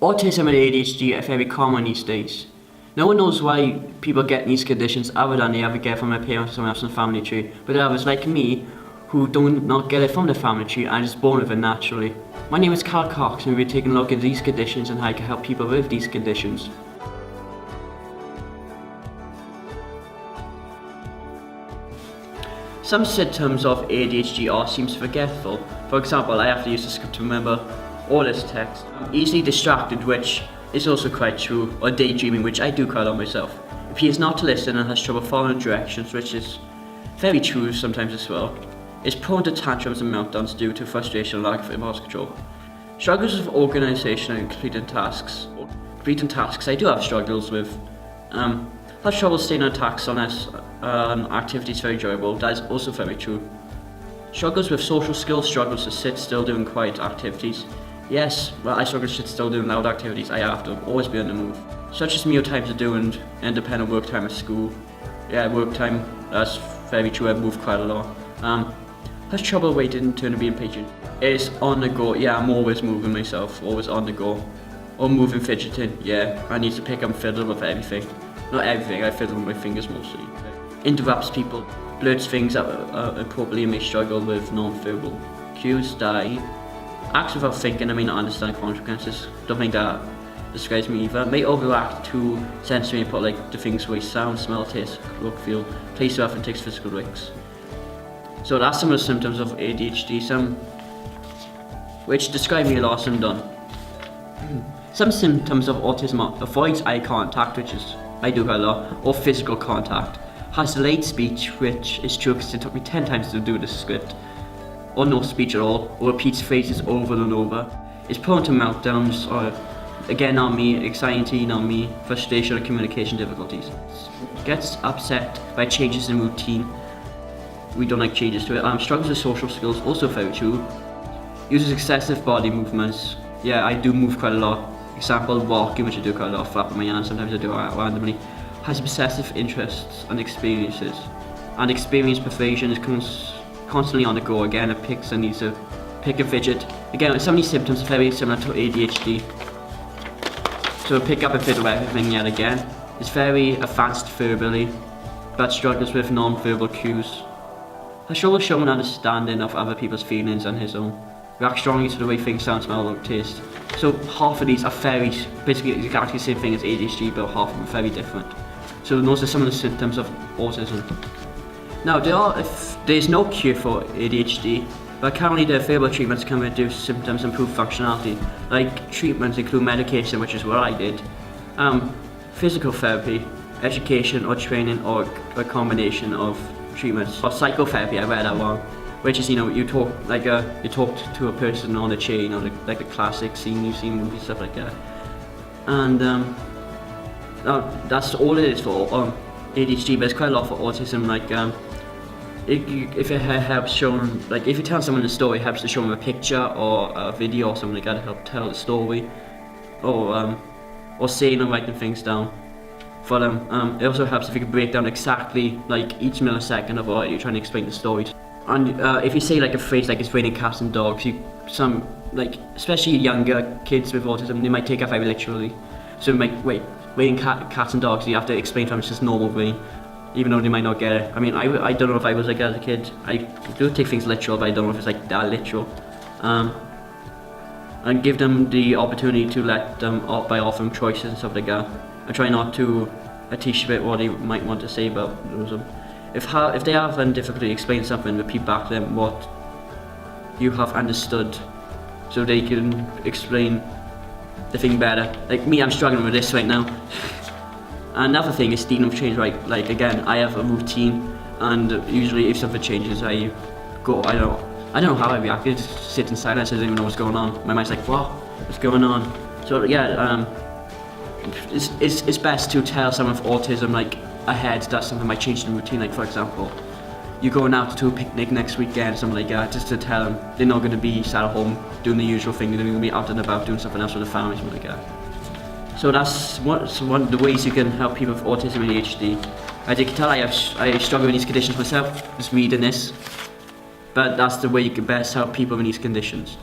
Autism and ADHD are very common these days. No one knows why people get these conditions other than they ever get from their parents or someone else in the family tree, but others like me who do not get it from the family tree and is born with it naturally. My name is Carl Cox and we'll be taking a look at these conditions and how I can help people with these conditions. Some symptoms of ADHD are seems forgetful. For example, I have to use the script to remember all this text. I'm easily distracted, which is also quite true, or daydreaming, which I do quite a lot myself. If he is not to listen and has trouble following directions, which is very true sometimes as well, is prone to tantrums and meltdowns due to frustration and lack of impulse control. Struggles with organisation and completing tasks. I do have struggles with. Has trouble staying on task unless activity is very enjoyable. That is also very true. Struggles with social skills, struggles to sit still doing quiet activities. Yes, well, I struggle to sit still doing loud activities. I have to always be on the move. Such as meal times to do and independent work time at school. Yeah, work time, that's very true. I move quite a lot. Has trouble waiting, turn to being patient. Is on the go. Yeah, I'm always moving myself, always on the go. Or moving, fidgeting. Yeah, I need to pick up and fiddle with everything. Not everything, I fiddle with my fingers mostly. Interrupts people, blurts things out appropriately and may struggle with non-verbal cues. Acts without thinking and may not understand consequences. Don't think that describes me either. May overreact to sensory input like the things where sound, smell, taste, look, feel, place stuff and takes physical risks. So that's some of the symptoms of ADHD, some which describe me a lot, some don't. Some symptoms of autism are avoids eye contact, which is I do quite a lot, or physical contact. Has delayed speech, which is true because it took me 10 times to do this script. Or no speech at all, or repeats phrases over and over. Is prone to meltdowns, or again not me, anxiety not me, frustration or communication difficulties. Gets upset by changes in routine. We don't like changes to it. Struggles with social skills, also very true. Uses excessive body movements. Yeah, I do move quite a lot. Example, walking, which I do quite a lot, flapping my hands, sometimes I do it randomly. Has obsessive interests and experiences. And experience pervasion is constantly on the go. Again, it picks and needs to pick and fidget. Again, some of these symptoms are very similar to ADHD. So pick up and fiddle everything yet again. It's very advanced verbally, but struggles with non-verbal cues. Has trouble showing understanding of other people's feelings and his own. Reacts strongly to the way things sound, smell, look, taste. So half of these are basically exactly the same thing as ADHD, but half of them are very different. So those are some of the symptoms of autism. Now, there's no cure for ADHD, but currently there are available treatments can reduce symptoms and improve functionality. Like treatments include medication, which is what I did, physical therapy, education or training, or a combination of treatments. Or psychotherapy, I read that one, which is you talk to a person on a chair, like the classic scene you see in movies, stuff like that. And that's all it is for ADHD, but it's quite a lot for autism. Like if it helps showing, like if you tell someone a story, it helps to show them a picture or a video or something like that to help tell the story, or saying or writing things down for them. It also helps if you can break down exactly like each millisecond of what you're trying to explain the story. And if you say like a phrase like it's raining cats and dogs, especially younger kids with autism, they might take it very literally. So it might raining cats and dogs, you have to explain to them it's just normal rain, even though they might not get it. I mean, I don't know if I was like that as a kid. I do take things literal, but I don't know if it's like that literal. And give them the opportunity to let them by offering choices and stuff like that. I try not to teach a bit what they might want to say about them. If they have difficulty explaining something, repeat back to them what you have understood, so they can explain the thing better. Like me, I'm struggling with this right now. Another thing is dealing with change. Right, like again, I have a routine, and usually if something changes, I go. I don't know how I react. I just sit in silence. I don't even know what's going on. My mind's like, what? What's going on? So yeah, it's best to tell someone with autism like ahead that something might change the routine. Like for example, you're going out to a picnic next weekend, something like that, just to tell them they're not going to be sat at home doing the usual thing. They're going to be out and about doing something else with the family, something like that. So that's one of the ways you can help people with autism and ADHD. As you can tell, I struggle with these conditions myself, just reading this. But that's the way you can best help people with these conditions.